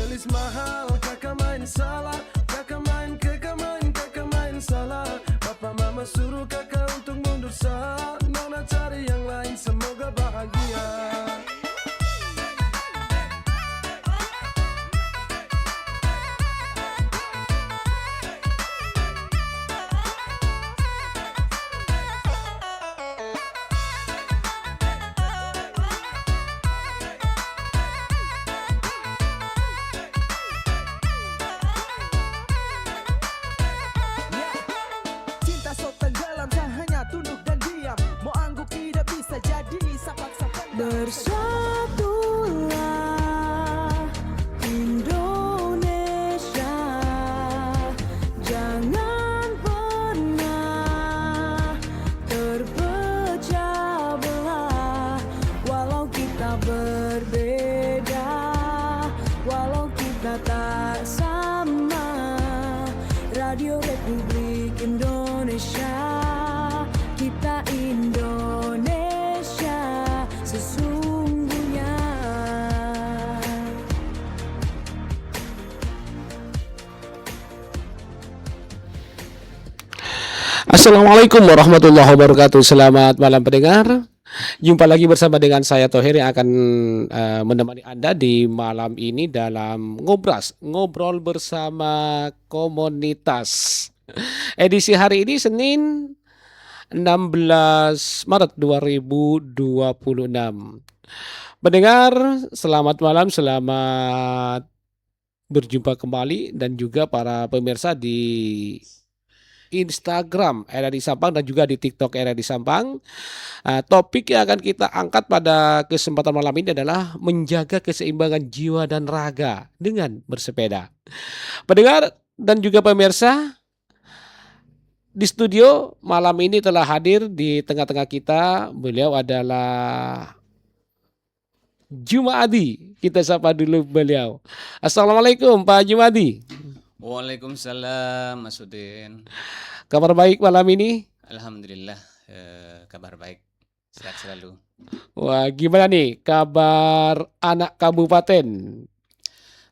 Gelis mahal, kakak main salah. Kakak main, kakak main salah. Papa mama suruh kakak untuk mundur Nona cari yang lain, semoga bahagia. Bersatulah Indonesia, jangan pernah terpecah belah. Walau kita berbeda, walau kita tak sama, Radio Republik Indonesia, kita Indonesia sesungguhnya. Assalamualaikum warahmatullahi wabarakatuh. Selamat malam pendengar. Jumpa lagi bersama dengan saya Thohir yang akan menemani Anda di malam ini dalam ngobrol bersama komunitas. Edisi hari ini Senin 16 Maret 2026. Pendengar, selamat malam, selamat berjumpa kembali, dan juga para pemirsa di Instagram RRI Sampang dan juga di TikTok RRI Sampang. Topik yang akan kita angkat pada kesempatan malam ini adalah menjaga keseimbangan jiwa dan raga dengan bersepeda. Pendengar dan juga pemirsa, di studio malam ini telah hadir di tengah-tengah kita. Beliau adalah Jumadi. Kita sapa dulu beliau. Assalamualaikum Pak Jumadi. Waalaikumsalam Mas Udin. Kabar baik malam ini? Alhamdulillah, kabar baik, sehat selalu. Wah, gimana nih kabar anak kabupaten?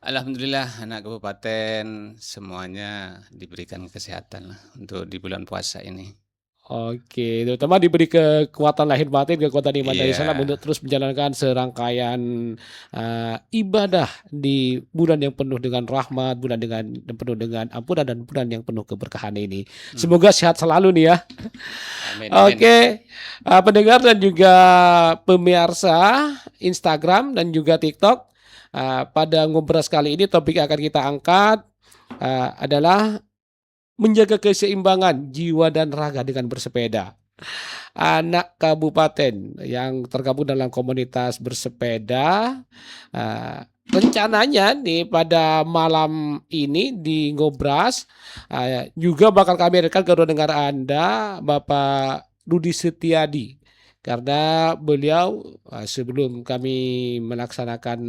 Alhamdulillah anak kabupaten semuanya diberikan kesehatan lah untuk di bulan puasa ini. Oke, terutama diberi kekuatan lahir batin, kekuatan iman dari Iya. sana untuk terus menjalankan serangkaian ibadah di bulan yang penuh dengan rahmat, bulan dengan penuh dengan ampunan, dan bulan yang penuh keberkahan ini. Semoga sehat selalu nih ya. Amin. Oke, pendengar dan juga pemirsa Instagram dan juga TikTok, pada ngobrol kali ini topik yang akan kita angkat adalah menjaga keseimbangan jiwa dan raga dengan bersepeda. Anak kabupaten yang tergabung dalam komunitas bersepeda, rencananya nih pada malam ini di Ngobras juga bakal kami hadirkan kedua dengar Anda, Bapak Rudi Setiadi, karena beliau sebelum kami melaksanakan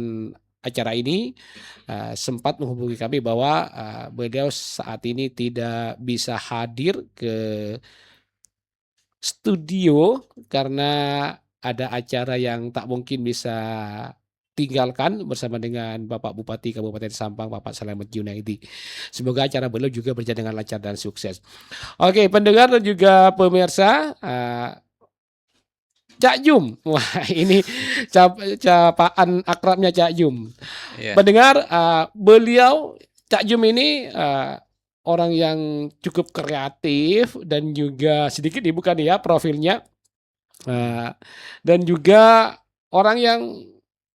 acara ini sempat menghubungi kami bahwa beliau saat ini tidak bisa hadir ke studio karena ada acara yang tak mungkin bisa tinggalkan bersama dengan Bapak Bupati Kabupaten Sampang, Bapak Slamet Junaidi. Semoga acara beliau juga berjalan dengan lancar dan sukses. Oke, pendengar dan juga pemirsa, Cak Jum, wah ini capaan akrabnya Cak Jum. Iya. Pendengar, beliau Cak Jum ini orang yang cukup kreatif dan juga sedikit dibuka nih ya profilnya, dan juga orang yang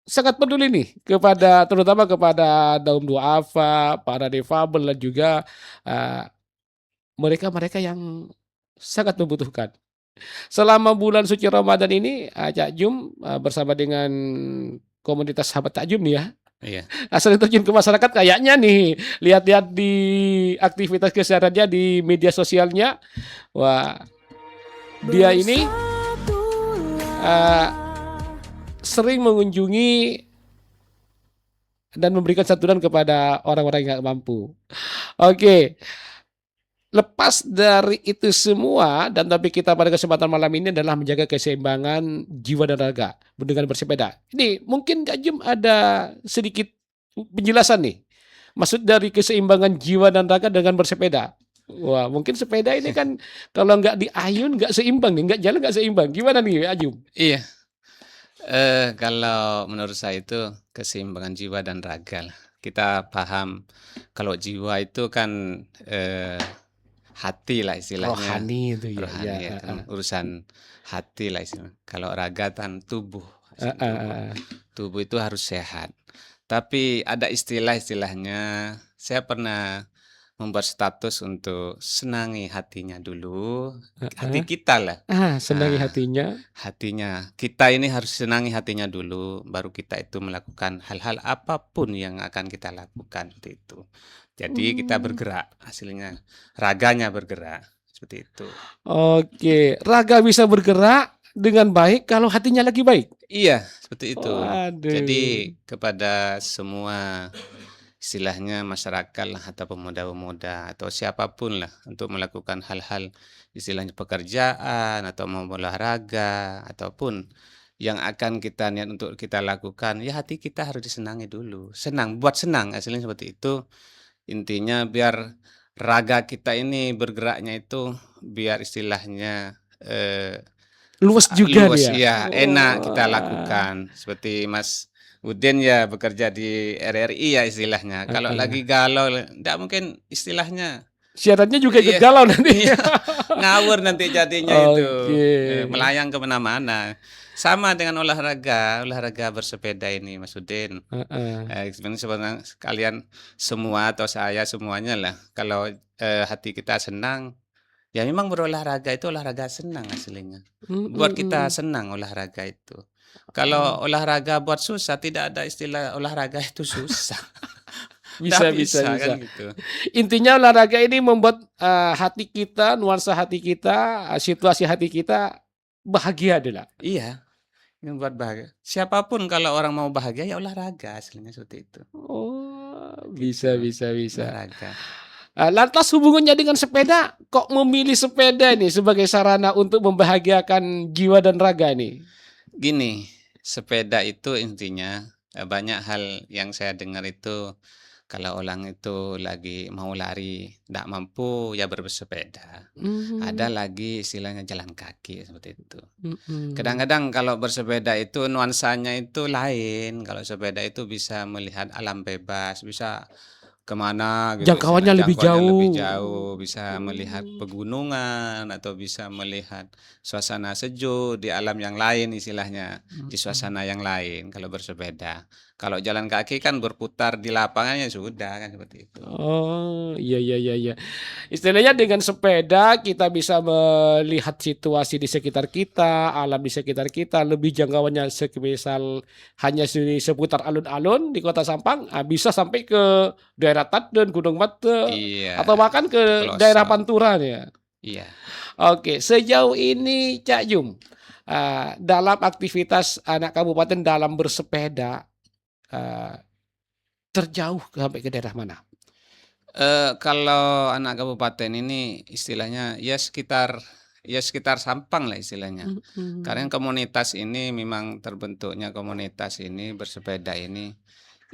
sangat peduli nih terutama kepada kaum duafa, para difabel, dan juga mereka-mereka yang sangat membutuhkan. Selama bulan suci Ramadan ini, Cak Jum bersama dengan komunitas sahabat Cak Jum nih ya, Iya. sering terjun ke masyarakat kayaknya nih. Lihat-lihat di aktivitas kesehariannya di media sosialnya, wah dia ini sering mengunjungi dan memberikan santunan kepada orang-orang yang nggak mampu. Oke. Lepas dari itu semua, dan topik kita pada kesempatan malam ini adalah menjaga keseimbangan jiwa dan raga dengan bersepeda. Ini mungkin Kak Jum ada sedikit penjelasan nih. Maksud dari keseimbangan jiwa dan raga dengan bersepeda. Wah, mungkin sepeda ini kan kalau nggak diayun nggak seimbang nih, nggak jalan nggak seimbang. Gimana nih, Ajum? Iya, kalau menurut saya itu keseimbangan jiwa dan raga lah. Kita paham kalau jiwa itu kan, hati lah istilahnya, Rohani itu ya, ya. rohani ya kan urusan hati lah istilahnya. Kalau raga kan tubuh, tubuh. Tubuh itu harus sehat. Tapi ada istilahnya, saya pernah membuat status untuk senangi hatinya dulu, hati kita lah. Senangi Nah, hatinya. hatinya. Kita ini harus senangi hatinya dulu, baru kita itu melakukan hal-hal apapun yang akan kita lakukan seperti itu. Jadi kita bergerak, hasilnya raganya bergerak seperti itu. Oke, raga bisa bergerak dengan baik kalau hatinya lagi baik. Iya, seperti itu. Waduh. Jadi kepada semua istilahnya masyarakat lah atau pemuda-pemuda atau siapapun lah untuk melakukan hal-hal istilahnya pekerjaan atau mau olahraga ataupun yang akan kita niat untuk kita lakukan, ya hati kita harus disenangi dulu. Senang, buat senang hasilnya seperti itu. Intinya biar raga kita ini bergeraknya itu biar istilahnya Luas juga luas, dia. ya enak kita Wah. lakukan. Seperti Mas Udin ya bekerja di RRI ya istilahnya. Kalau lagi galau, nggak mungkin istilahnya Siarannya juga ikut iya, galau nanti. iya, ngawur nanti jadinya itu. Oke. Melayang kemana-mana. Sama dengan olahraga bersepeda ini Mas Udin. Sebenarnya kalian semua atau saya semuanya lah, kalau hati kita senang, ya memang berolahraga itu olahraga senang aslinya. Buat kita senang olahraga itu. Kalau olahraga buat susah, tidak ada istilah olahraga itu susah. Bisa, Nggak bisa, bisa. kan gitu. Intinya olahraga ini membuat hati kita, nuansa hati kita, situasi hati kita bahagia adalah. Iya, yang buat bahagia. Siapapun kalau orang mau bahagia ya olahraga aslinya seperti itu. Oh, bisa, Gitu, bisa, bisa. olahraga. Lantas hubungannya dengan sepeda, kok memilih sepeda nih sebagai sarana untuk membahagiakan jiwa dan raga nih? Gini, sepeda itu intinya banyak hal yang saya dengar itu kalau orang itu lagi mau lari, tidak mampu ya bersepeda. Ada lagi istilahnya jalan kaki seperti itu. Kadang-kadang kalau bersepeda itu nuansanya itu lain. Kalau sepeda itu bisa melihat alam bebas, bisa kemana gitu. Jangkauannya lebih Jangkauannya lebih jauh. jauh, bisa melihat pegunungan atau bisa melihat suasana sejuk di alam yang lain istilahnya, di suasana yang lain kalau bersepeda. Kalau jalan kaki kan berputar di lapangannya sudah kan seperti itu. Oh, iya, iya, iya, iya. Istilahnya dengan sepeda kita bisa melihat situasi di sekitar kita, alam di sekitar kita, lebih jangkauannya semisal hanya di seputar alun-alun di Kota Sampang, bisa sampai ke daerah Tadun, Gunung Mate, Iya, atau bahkan ke daerah pelosok. Pantura ya. Iya. Oke, sejauh ini Cak Jum, dalam aktivitas anak kabupaten dalam bersepeda, terjauh sampai ke daerah mana? Kalau anak kabupaten ini istilahnya ya sekitar Sampang lah istilahnya. Karena komunitas ini memang terbentuknya komunitas ini bersepeda ini,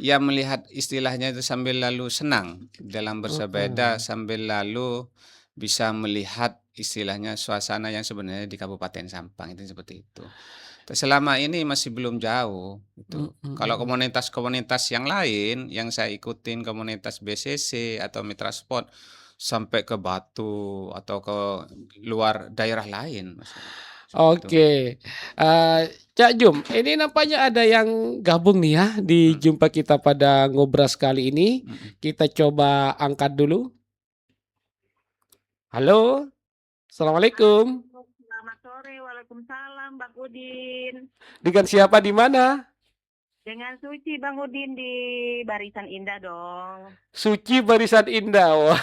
ya melihat istilahnya itu sambil lalu senang dalam bersepeda sambil lalu bisa melihat istilahnya suasana yang sebenarnya di Kabupaten Sampang itu seperti itu. Selama ini masih belum jauh gitu. Kalau komunitas-komunitas yang lain yang saya ikutin komunitas BCC atau Mitra Sport sampai ke Batu atau ke luar daerah lain maksudnya. Seperti itu. Oke, Cak Jum, ini nampaknya ada yang gabung nih ya di jumpa kita pada ngobras kali ini. Kita coba angkat dulu. Halo, Assalamualaikum. Selamat sore, waalaikumsalam Bang Udin. Dengan siapa di mana? Dengan Suci Bang Udin di Barisan Indah dong. Suci Barisan Indah. Wah.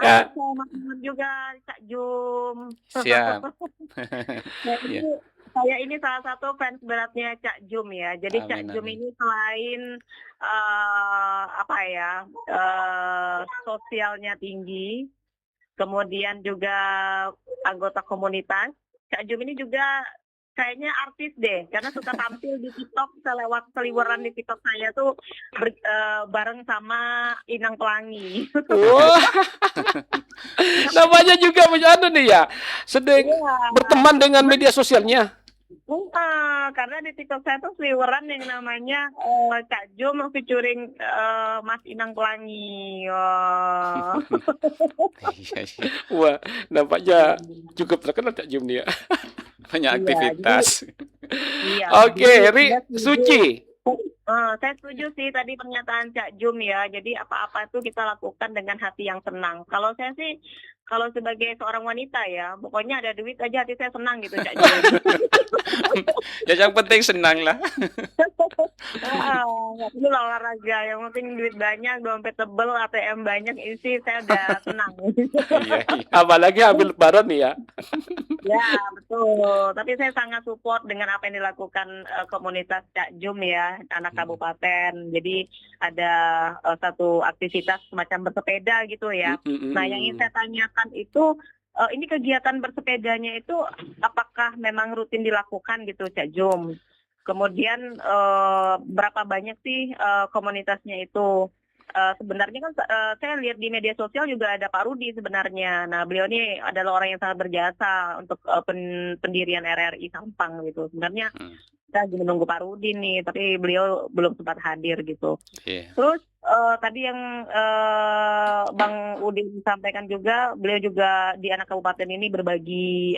Iya, Mas juga Cak Jum. Siap. Jadi, saya ini salah satu fans beratnya Cak Jum ya. Jadi Amin, Cak Jum amin. ini selain sosialnya tinggi, kemudian juga anggota komunitas. Cak Jum ini juga kayaknya artis deh, karena suka tampil di TikTok, selewat seliweran di TikTok saya tuh bareng sama Inang Pelangi. Wah, namanya juga bencana nih ya. Sedang Iya. berteman dengan media sosialnya. Karena di TikTok saya tuh seliweran yang namanya Kak Jum featuring Mas Inang Pelangi. Wah. Iya, iya. Wah, nampaknya cukup terkenal Cak Jum nih ya. Banyak Iya, aktivitas. Iya, Oke, jadi Ri saya setuju. Suci. Saya setuju sih tadi pernyataan Cak Jum ya. Jadi apa-apa itu kita lakukan dengan hati yang senang. Kalau saya sih, kalau sebagai seorang wanita ya, pokoknya ada duit aja hati saya senang gitu Cak Jum. Ya yang penting senang lah. Nggak perlu lah olahraga, yang penting duit banyak, dompet tebel, ATM banyak, isi saya udah senang. Iya, iya. Apalagi ambil lebaran nih ya. Ya, betul. Tapi saya sangat support dengan apa yang dilakukan komunitas Cak Jum ya, anak kabupaten. Jadi ada satu aktivitas semacam bersepeda gitu ya. Nah, yang ingin saya tanyakan itu, ini kegiatan bersepedanya itu apakah memang rutin dilakukan gitu Cak Jum? Kemudian berapa banyak sih komunitasnya itu? Sebenarnya kan saya lihat di media sosial juga ada Pak Rudi sebenarnya. Nah, beliau ini adalah orang yang sangat berjasa untuk pendirian RRI Sampang gitu. Sebenarnya kita lagi menunggu Pak Rudi nih, tapi beliau belum sempat hadir gitu. Iya. Terus tadi yang Bang Udin sampaikan juga, beliau juga di anak kabupaten ini berbagi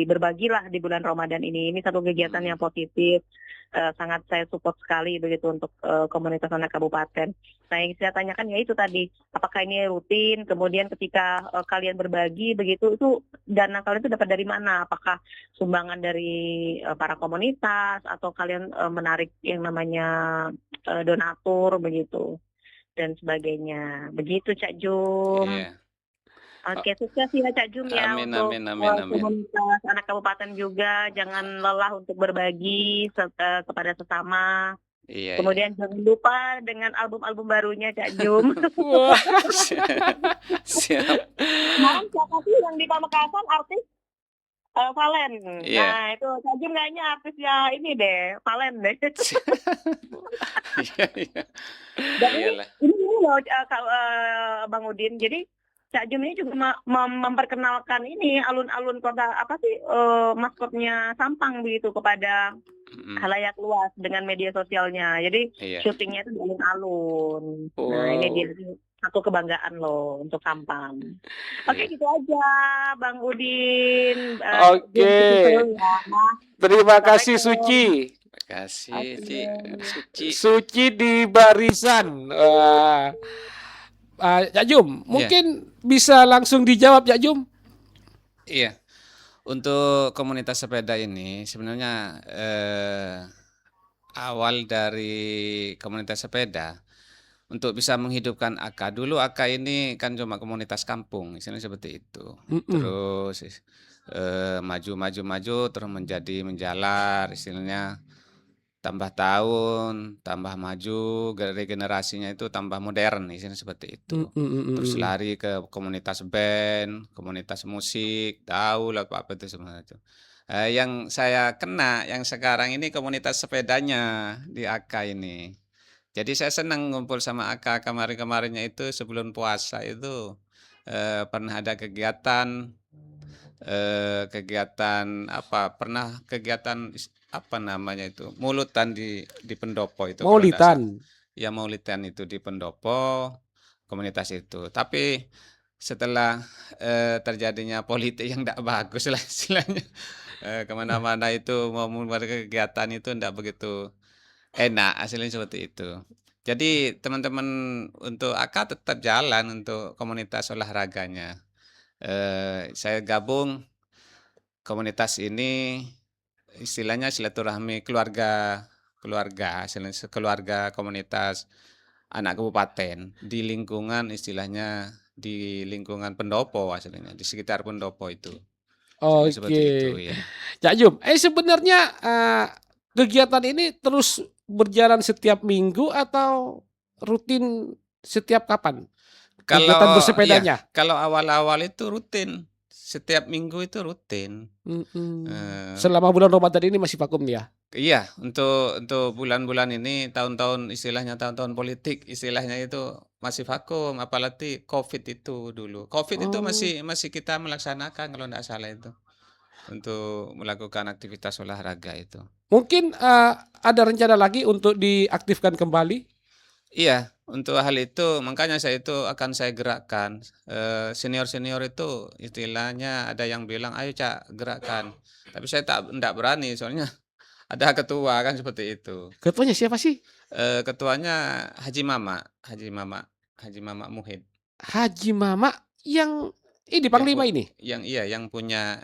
berbagilah di bulan Ramadan ini. Ini satu kegiatan yang positif. Sangat saya support sekali begitu untuk komunitas anak kabupaten. Nah, yang saya tanyakan ya itu tadi, apakah ini rutin? Kemudian ketika kalian berbagi begitu, itu dana kalian itu dapat dari mana? Apakah sumbangan dari para komunitas atau kalian menarik yang namanya donatur begitu dan sebagainya. Begitu Cak Jum. Iya. Oke, sukses ya Cak Jum ya Amin, untuk amin, amin, amin. komunitas anak kabupaten juga. Jangan lelah untuk berbagi kepada sesama. Iya, Kemudian jangan lupa dengan album-album barunya Cak Jum. Wah, siap. Kemarin siapa sih yang di Pamekasan artis Valen. Iya. Nah, itu Cak Jum kayaknya artis ya ini deh, Valen deh. Iya, iya. Dan Iyalah. ini loh Bang Udin. Jadi Cak Jum ini juga memperkenalkan ini alun-alun kota apa sih maskotnya Sampang begitu kepada halayak luas dengan media sosialnya. Jadi Iya. syutingnya itu di alun-alun. Nah, ini dia satu kebanggaan loh untuk Sampang. Oke, gitu aja Bang Udin. Oke. Terima kasih Suci. Terima kasih, Ci. Suci. Suci di barisan. Cak Jum, mungkin bisa langsung dijawab Cak Jum. Iya. Untuk komunitas sepeda ini sebenarnya awal dari komunitas sepeda untuk bisa menghidupkan AK. Dulu AK ini kan cuma komunitas kampung, istilahnya seperti itu. Terus maju terus menjalar, istilahnya tambah tahun, tambah maju, regenerasinya itu tambah modern, istilahnya seperti itu. Terus lari ke komunitas band, komunitas musik, tahu lah apa itu sebenarnya itu. Yang saya kena, yang sekarang ini komunitas sepedanya di AK ini. Jadi saya senang ngumpul sama AK kemarin-kemarinnya itu sebelum puasa itu pernah ada kegiatan apa namanya itu mulutan di pendopo itu. Maulitan. Ya maulitan itu di pendopo komunitas itu. Tapi setelah terjadinya politik yang tidak bagus lah istilahnya, kemana-mana itu mau membuat kegiatan itu tidak begitu enak, hasilnya seperti itu. Jadi teman-teman untuk AK tetap jalan untuk komunitas olahraganya. Saya gabung komunitas ini istilahnya silaturahmi keluarga komunitas anak kabupaten di lingkungan istilahnya di lingkungan pendopo hasilnya di sekitar pendopo itu. Seperti itu Oke. ya. Cak Jum, sebenarnya kegiatan ini terus berjalan setiap minggu atau rutin setiap kapan? Kegiatan bersepedanya. Kalau awal-awal itu rutin setiap minggu itu rutin. Mhm. Eh, Selama bulan Ramadan ini masih vakum nih ya? Iya, untuk bulan-bulan ini tahun-tahun istilahnya tahun-tahun politik istilahnya itu masih vakum, apalagi COVID itu dulu. COVID itu Oh, masih kita melaksanakan kalau tidak salah itu untuk melakukan aktivitas olahraga itu. mungkin, ada rencana lagi untuk diaktifkan kembali? Iya, untuk hal itu makanya saya gerakkan. Senior-senior itu istilahnya ada yang bilang, "Ayo Cak, gerakkan." Tapi saya tidak berani soalnya ada ketua kan seperti itu. Ketuanya siapa sih? Ketuanya Haji Mama Muhid. Haji Mama yang ini Yang pu panglima ini? yang iya, yang punya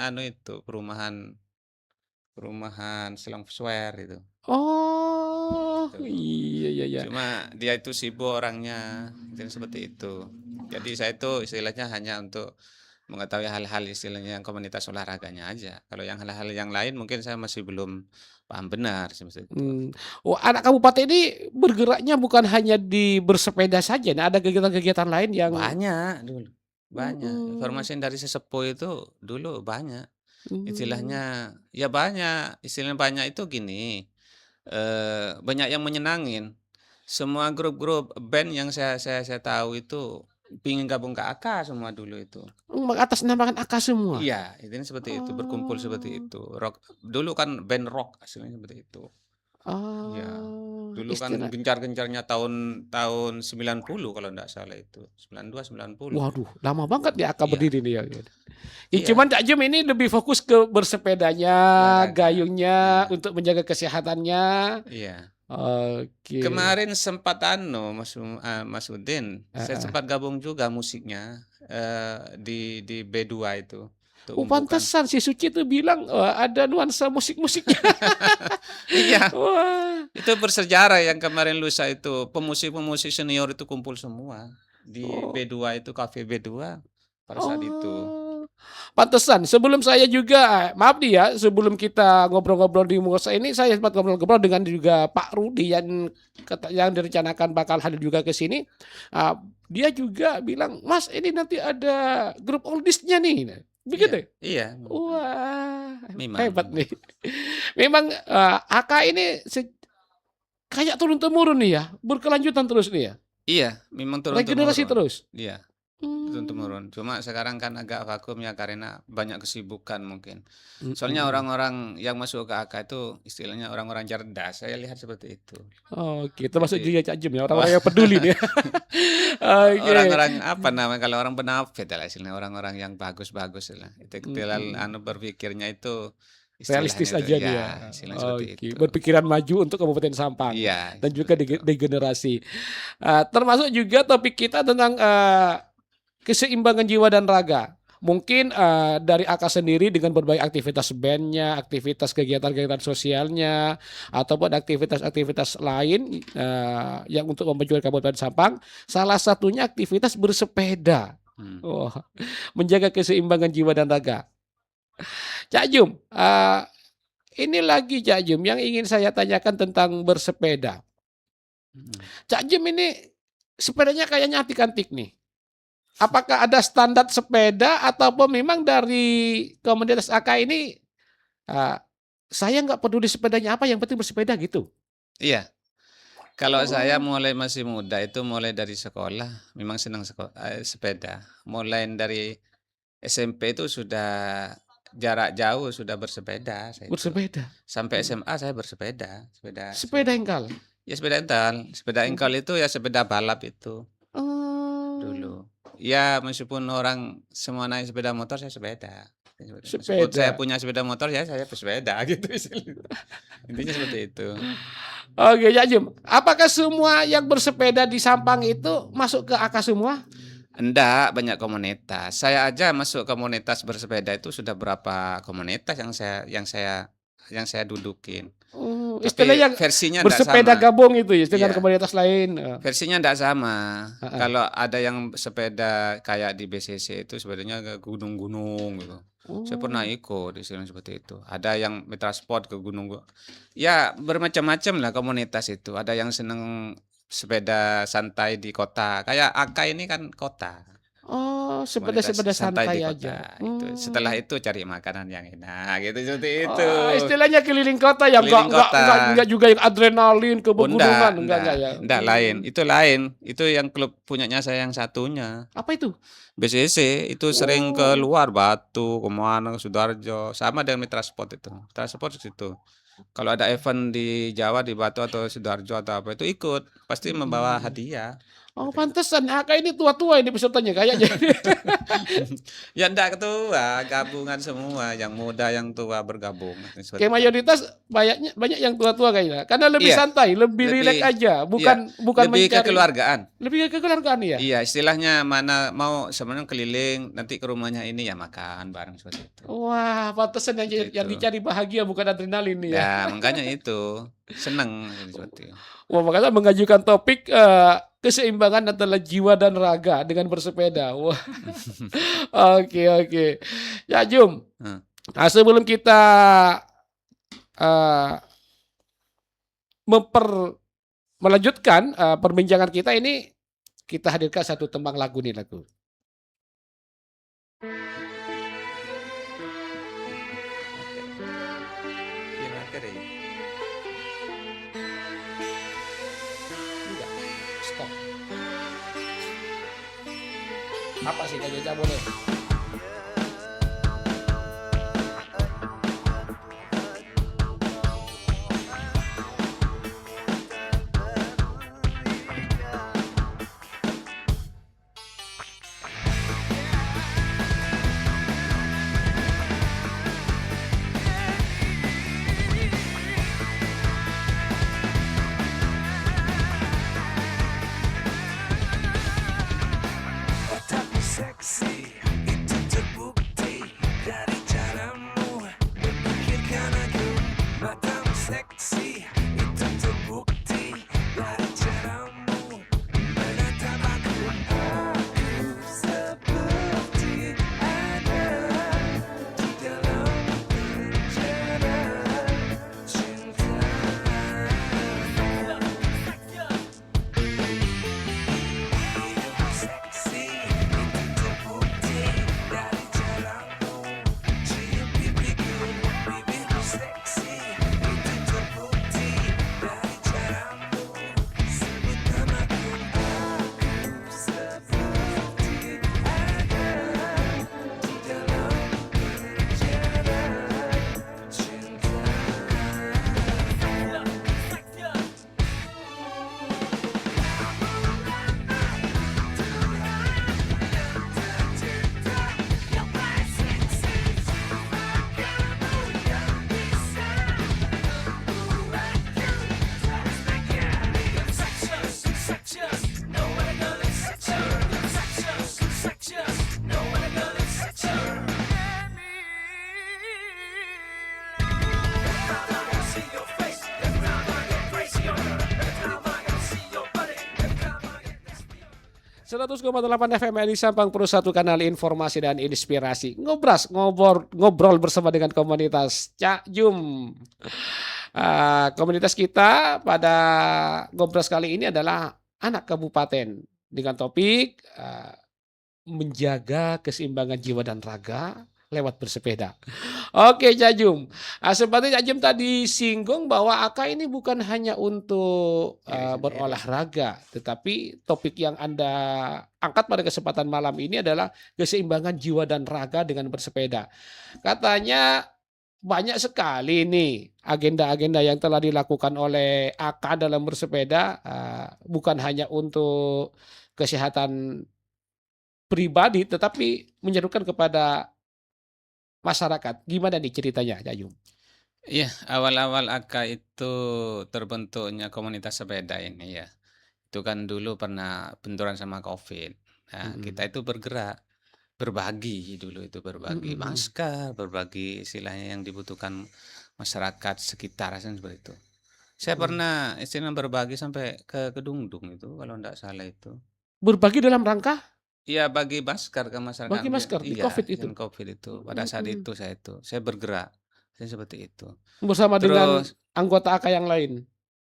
anu itu, perumahan perumahan Selangor itu, Oh, itu. iya iya iya. Cuma dia itu sibuk orangnya, jadi seperti itu. Jadi saya itu istilahnya hanya untuk mengetahui hal-hal istilahnya komunitas olahraganya aja. Kalau yang hal-hal yang lain mungkin saya masih belum paham benar seperti itu. Mmm. Oh, anak kabupaten ini bergeraknya bukan hanya di bersepeda saja, nah ada kegiatan-kegiatan lain yang Banyak dulu, banyak. mhm, Informasi dari sesepuh itu dulu banyak. mmm. Istilahnya ya banyak, istilahnya banyak itu gini, banyak yang menyenangin. Semua grup-grup band yang saya tahu itu pingin gabung ke AK semua dulu itu. Mengatasnamakan AK semua? Iya, intinya seperti itu, berkumpul seperti Oh, itu. Dulu kan band rock aslinya seperti itu. Iya, oh, dulu kan istilah gencar-gencarnya tahun tahun 90 kalau enggak salah itu, 92, 90. waduh, lama banget nih AK Iya, berdiri nih ya. Ya iya, cuman Cak Jum ini lebih fokus ke bersepedanya, olahraga. gayungnya, Nah, untuk menjaga kesehatannya. iya. Oke, Kemarin sempat Mas Udin, saya heeh. sempat gabung juga musiknya, di B2 itu, untuk Oh pembukaan. pantesan si Suci tuh bilang, ada nuansa musik-musiknya. Iya, Wah, itu bersejarah yang kemarin lusa itu, pemusik-pemusik senior itu kumpul semua, di oh. B2 itu, kafe B2 pada saat itu. Oh, pantesan sebelum saya juga maaf nih ya, sebelum kita ngobrol-ngobrol di Musa ini saya sempat ngobrol-ngobrol dengan juga Pak Rudi yang direncanakan bakal hadir juga ke sini. Dia juga bilang, "Mas, ini nanti ada grup oldies-nya nih." Nah, Iya, begitu? iya, Wah, memang hebat memang. nih. Memang, AK ini kayak turun-temurun nih ya, berkelanjutan terus nih ya, Iya, memang regenerasi turun-temurun. terus? Iya. Mmm, Turun-temurun. Cuma sekarang kan agak vakum ya karena banyak kesibukan mungkin. Soalnya mhm. orang-orang yang masuk ke AK itu istilahnya orang-orang cerdas, saya lihat seperti itu. Oke, termasuk Jadi juga Cak Jem ya, wah, orang-orang yang peduli nih ya. Oke, orang-orang apa namanya, kalau orang benafit lah istilahnya, orang-orang yang bagus-bagus lah. Itu mhm, anu berpikirnya itu realistis istilahnya itu aja nih ya. ya, istilahnya seperti Oke, itu. berpikiran maju untuk Kabupaten Sampang Iya, dan juga seperti itu. degenerasi. Termasuk juga topik kita tentang, keseimbangan jiwa dan raga. Mungkin, dari AK sendiri dengan berbagai aktivitas band-nya, aktivitas kegiatan-kegiatan sosialnya, ataupun aktivitas-aktivitas lain, yang untuk memajukan Kabupaten Sampang, salah satunya aktivitas bersepeda. Hmm. Wah, menjaga keseimbangan jiwa dan raga. Cak Jum, ini lagi Cak Jum yang ingin saya tanyakan tentang bersepeda. Mhm. Cak Jum ini sepedanya kayaknya antik-antik nih. Apakah ada standar sepeda ataupun memang dari komunitas AK ini, eee, saya nggak peduli sepedanya apa yang penting bersepeda gitu? Iya. Kalau saya Oh, mulai masih muda itu mulai dari sekolah memang senang sepeda. Mulai dari SMP itu sudah jarak jauh sudah bersepeda saya itu. bersepeda? Sampai Mmm, SMA saya bersepeda, sepeda sepeda sepeda. engkal? Ya sepeda ental, sepeda Oh. engkol itu ya sepeda balap itu Oh, dulu. Ya meskipun orang semua naik sepeda motor saya sepeda. Meskipun saya sepeda. punya sepeda motor ya saya bersepeda gitu istilahnya. Intinya seperti itu. Oke, Cak Jum, apakah semua yang bersepeda di Sampang itu masuk ke AK semua? Enggak, banyak komunitas. Saya aja masuk komunitas bersepeda itu sudah berapa komunitas yang saya dudukin. Oh, Tapi istilahnya versinya enggak bersepeda sama. gabung itu ya dengan Iya, komunitas lain? versinya enggak sama. Heeh. Kalau ada yang sepeda kayak di BCC itu sepedanya ke gunung-gunung gitu. Saya pernah Oh. ikut istilahnya seperti itu. Ada yang mitra sport ke gunung. Ya, bermacam-macam lah komunitas itu. Ada yang seneng sepeda santai di kota. Kayak AK ini kan kota. Oh, Komunitas sepeda-sepeda santai santai di aja. kota itu. Setelah itu cari makanan yang enak gitu seperti itu. Oh, istilahnya keliling kota ya, Keliling kota. enggak juga yang adrenalin ke Oh pegunungan, enggak ya. enggak lain. Itu lain. Itu yang klub punyanya saya yang satunya. Apa itu? BCC itu sering Oh. keluar Batu, kemana, Sidoarjo, sama dengan Mitra Sport itu. Mitra Sport di situ. Kalau ada event di Jawa, di Batu atau Sidoarjo atau apa itu ikut, pasti membawa hadiah. Oh, pantesan Aka ini tua-tua ini pesertanya kayaknya. Ya enggak ketua, gabungan semua, yang muda, yang tua bergabung. Seperti Kayak itu. mayoritas banyak yang tua-tua kayaknya. Karena lebih Iya, santai, lebih rileks aja, bukan lebih mencari kekeluargaan. lebih ke kekeluargaan ya. Iya, istilahnya mana mau sebenarnya keliling, nanti ke rumahnya ini ya makan bareng seperti itu. Wah, pantesan yang Gitu. dicari bahagia bukan adrenalin nih ya. Ya, makanya itu seneng seperti itu. Wah, makanya mengajukan topik keseimbangan antara jiwa dan raga dengan bersepeda. Wah. Oke. Ya, Jum. Hmm. Nah, sebelum kita eh, melanjutkan perbincangan kita ini, kita hadirkan satu tembang lagu nih lagu. Enggak, stop. Apa sih kayaknya boleh? Otakmu seksi, itu terbukti dari caramu memikirkan aku. Matamu seksi, itu terbukti dari caramu menatap aku. Aku seperti ada di dalam penjara cinta. Hidupmu seksi, itu terbukti dari caramu cium pipiku. Bibirmu seksi, itu terbukti dari caramu sebut namaku. Aku seperti ada di dalam penjara cinta. See your face, every time I get crazy on you. Every time I gotta see your body, every time I get 100,8 FM di Sampang Pro, satu kanal informasi dan inspirasi. Ngobrol bersama dengan komunitas Cak Jum. Komunitas kita pada ngobrol kali ini adalah anak kabupaten dengan topik menjaga keseimbangan jiwa dan raga lewat bersepeda. Oke, Cak Jum. Seperti Cak Jum tadi singgung bahwa Aka ini bukan hanya untuk berolahraga, tetapi topik yang Anda angkat pada kesempatan malam ini adalah keseimbangan jiwa dan raga dengan bersepeda. Katanya banyak sekali nih agenda-agenda yang telah dilakukan oleh Aka dalam bersepeda, bukan hanya untuk kesehatan pribadi, tetapi menyerukan kepada masyarakat. Gimana nih ceritanya, Cak Jum? Iya, awal-awal AKA itu terbentuknya komunitas sepeda ini ya. Itu kan dulu pernah benturan sama COVID. Nah, kita itu bergerak, berbagi dulu itu, berbagi masker, berbagi istilahnya yang dibutuhkan masyarakat sekitar seperti itu. Saya pernah istilahnya berbagi sampai ke Kedungdung itu kalau enggak salah itu. Berbagi dalam rangka Iya, bagi masker ke masyarakat. bagi masker di Iya, COVID itu yang COVID itu. Pada saat itu saya bergerak. Saya seperti itu. bersama dengan Terus anggota AK yang lain.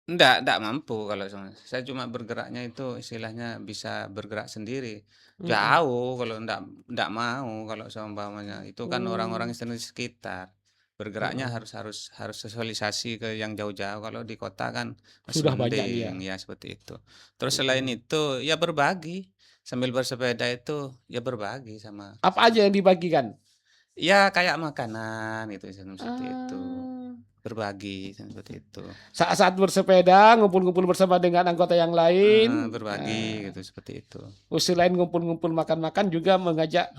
Enggak mampu kalau saya cuma bergeraknya itu istilahnya bisa bergerak sendiri. Mhm. Jauh kalau enggak mau kalau seumpamanya itu kan orang-orang Oh, istilahnya di sekitar. Bergeraknya heeh. harus sosialisasi ke yang jauh-jauh, kalau di kota kan masih Sudah banyak dia. mending, ya seperti itu. Terus selain Mhm. itu ya berbagi, sambil bersepeda itu ya berbagi sama Apa aja yang dibagikan? ya kayak makanan itu seperti itu. Ah. Berbagi seperti itu. Saat-saat bersepeda, ngumpul-ngumpul bersama dengan anggota yang lain, Berbagi gitu, seperti itu. selain ngumpul-ngumpul makan-makan juga mengajak,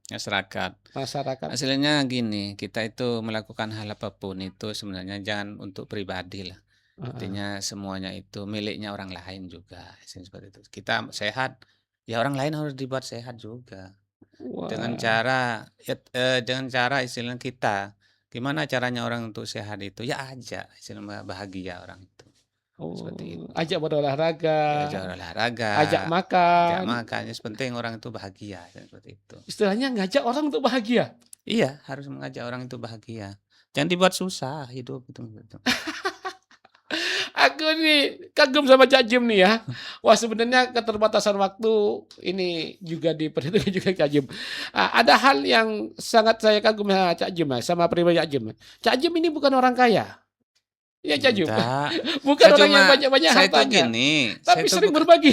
Masyarakat. masyarakat. Hasilnya gini, kita itu melakukan hal apapun itu sebenarnya jangan untuk pribadi lah. Heeh. Artinya semuanya itu miliknya orang lain juga, seperti itu. Kita sehat, ya orang lain harus dibuat sehat juga. Dengan Wah, cara ya, dengan cara istilah kita, gimana caranya orang untuk sehat itu? Ya ajak, istilah bahagia orang itu. Seperti oh, itu. ajak berolahraga, Ya jangan olahraga, ajak ajak makan, makan, yang penting orang itu bahagia, seperti itu. istilahnya ngajak orang untuk bahagia. Iya, harus mengajak orang itu bahagia. Jangan dibuat susah hidup itu, gitu. Aku nih kagum sama Cak Jim nih ya. Wah, sebenarnya keterbatasan waktu ini juga diperhitungkan juga Cak Jim. Ada hal yang sangat saya kagum sama Cak Jim, sama pribadi Cak Jim. Cak Jim ini bukan orang kaya. Iya, Cak Jum. Enggak, Bukan saya orang yang cuma banyak-banyak saya itu hartanya, gini, saya tapi itu sering bukan berbagi.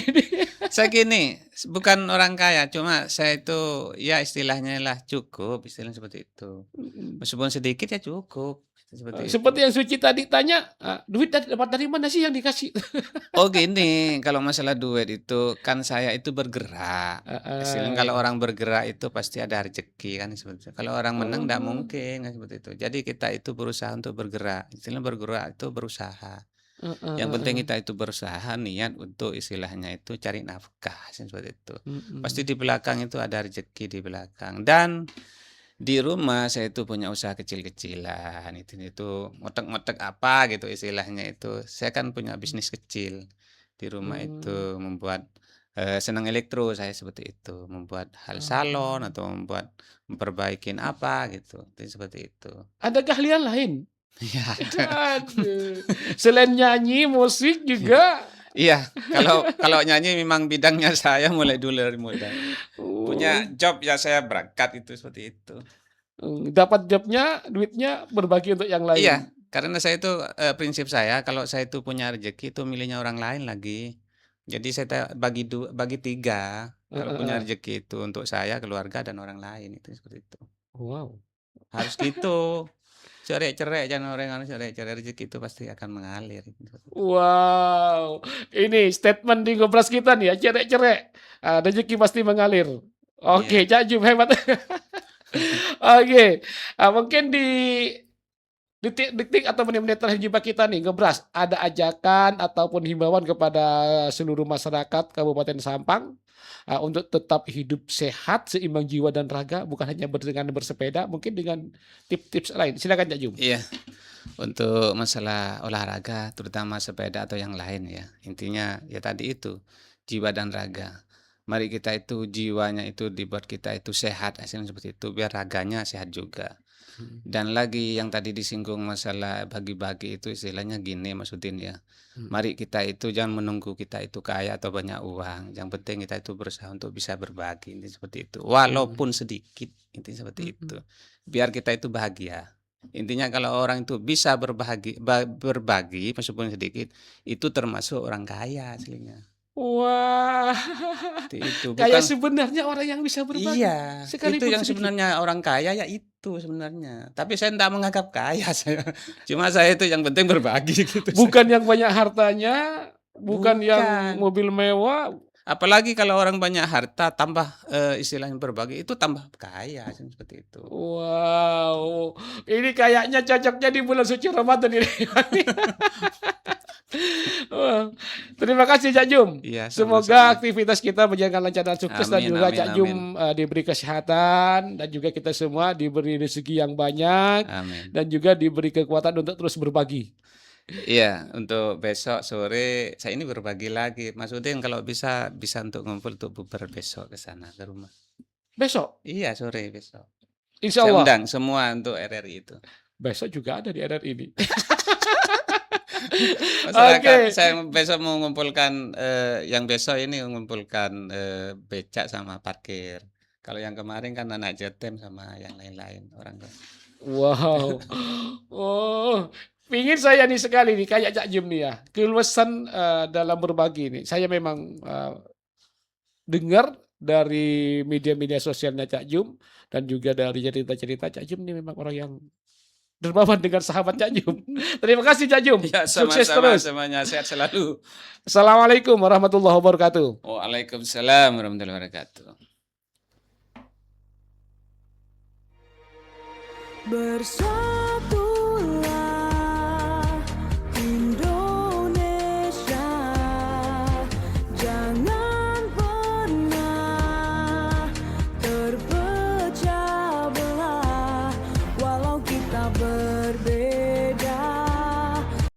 saya gini, bukan orang kaya, cuma saya itu ya istilahnya lah cukup, istilahnya seperti itu. Mhm. Meskipun sedikit ya cukup, seperti itu. Seperti yang Suci tadi tanya, duit dapat dari mana sih yang dikasih? Oh gini, kalau masalah duit itu kan saya itu bergerak. Istilahnya kalau Heeh. orang bergerak itu pasti ada rezeki kan seperti itu. Kalau orang menang tidak Oh, mungkin kan seperti itu. Jadi kita itu berusaha untuk bergerak. Istilahnya bergerak itu berusaha. heeh Yang penting heeh. kita itu berusaha niat untuk istilahnya itu cari nafkah seperti itu. Pasti Mhm. di belakang itu ada rezeki di belakang. Dan di rumah saya itu punya usaha kecil-kecilan, itu ngotek-ngotek apa gitu istilahnya itu. Saya kan punya bisnis kecil di rumah Mmm, itu, membuat, senang elektro saya seperti itu, membuat hal salon oh. atau memperbaikin apa gitu, itu seperti itu. Ada keahlian lain? Iya ada. Aduh, selain nyanyi, musik juga, Iya, kalau kalau nyanyi memang bidangnya saya mulai dulu dari muda. Punya oh, job ya saya berangkat itu seperti itu. dapat jobnya, duitnya berbagi untuk yang Iya, lain. karena saya itu, prinsip saya kalau saya itu punya rezeki itu milihnya orang lain lagi. Jadi saya bagi 3 kalau Heeh punya heeh. rezeki itu untuk saya, keluarga, dan orang lain itu seperti itu. Wow. Harus gitu, cerai-cerai jangan orang anu cerai-cerai rezeki itu pasti akan mengalir gitu. Wow, ini statement di Ngobras kita nih ya, cerek-cerek, rezeki pasti mengalir. Iya. Oke, Cak Jum hebat. Oke, mungkin di detik-detik atau menit-menit terakhir jumpa kita nih, Ngebras, ada ajakan ataupun himbauan kepada seluruh masyarakat Kabupaten Sampang, untuk tetap hidup sehat, seimbang jiwa dan raga, bukan hanya dengan bersepeda, mungkin dengan tips-tips lain. Silakan Cak Jum. Iya, untuk masalah olahraga terutama sepeda atau yang lain ya, intinya ya tadi itu, jiwa dan raga. Mari kita itu jiwanya itu dibuat kita itu sehat, hasilnya seperti itu, biar raganya sehat juga. Mhm, Dan lagi yang tadi disinggung masalah bagi-bagi itu istilahnya gini maksudin ya. mhm, Mari kita itu jangan menunggu kita itu kaya atau banyak uang. Yang penting kita itu berusaha untuk bisa berbagi. Ini seperti itu. mhm, Walaupun sedikit, intinya seperti itu. mhm. Biar kita itu bahagia. Intinya kalau orang itu bisa berbagi meskipun sedikit, itu termasuk orang kaya aslinya. Wah, Seperti itu. kayak Bukan sebenarnya orang yang bisa iya, berbagi, itu sekalipun yang sedikit. sebenarnya orang kaya ya itu sebenarnya. Tapi saya enggak menganggap kaya saya. Cuma saya itu yang penting berbagi gitu saya. Bukan yang banyak hartanya, bukan yang Bukan. mobil mewah. Apalagi kalau orang banyak harta tambah, istilahnya berbagi itu tambah kaya seperti itu. Wow, ini kayaknya cocoknya di bulan suci Ramadan ini. Wah, terima kasih Cak Jum. Iya, Semoga sama-sama. aktivitas kita berjalan lancar dan sukses dan Amin juga amin Cak amin. Jum, diberi kesehatan dan juga kita semua diberi rezeki yang banyak Amin. dan juga diberi kekuatan untuk terus berbagi. Iya, untuk besok sore saya ini berbagi lagi. Mas Udin kalau bisa untuk ngumpul untuk bukber besok ke sana, ke rumah. Besok, Iya, sore besok. insya Saya Allah. undang semua untuk RRI itu. Besok juga ada di RRI ini. Masyarakat Oke. saya besok mau mengumpulkan yang besok ini mengumpulkan becak sama parkir. Kalau yang kemarin kan anak jetem sama yang lain-lain orang tua. Wow. Oh, pingin saya nih sekali nih kayak Cak Jum nih ya. Keluasan dalam berbagi nih. Saya memang dengar dari media-media sosialnya Cak Jum dan juga dari cerita-cerita Cak Jum nih memang orang yang dermawan dengan sahabat Cak Jum. Terima kasih Cak Jum. Ya, Sukses sama-sama terus. semuanya, sehat selalu. Assalamualaikum warahmatullahi wabarakatuh. Waalaikumsalam warahmatullahi wabarakatuh. bersama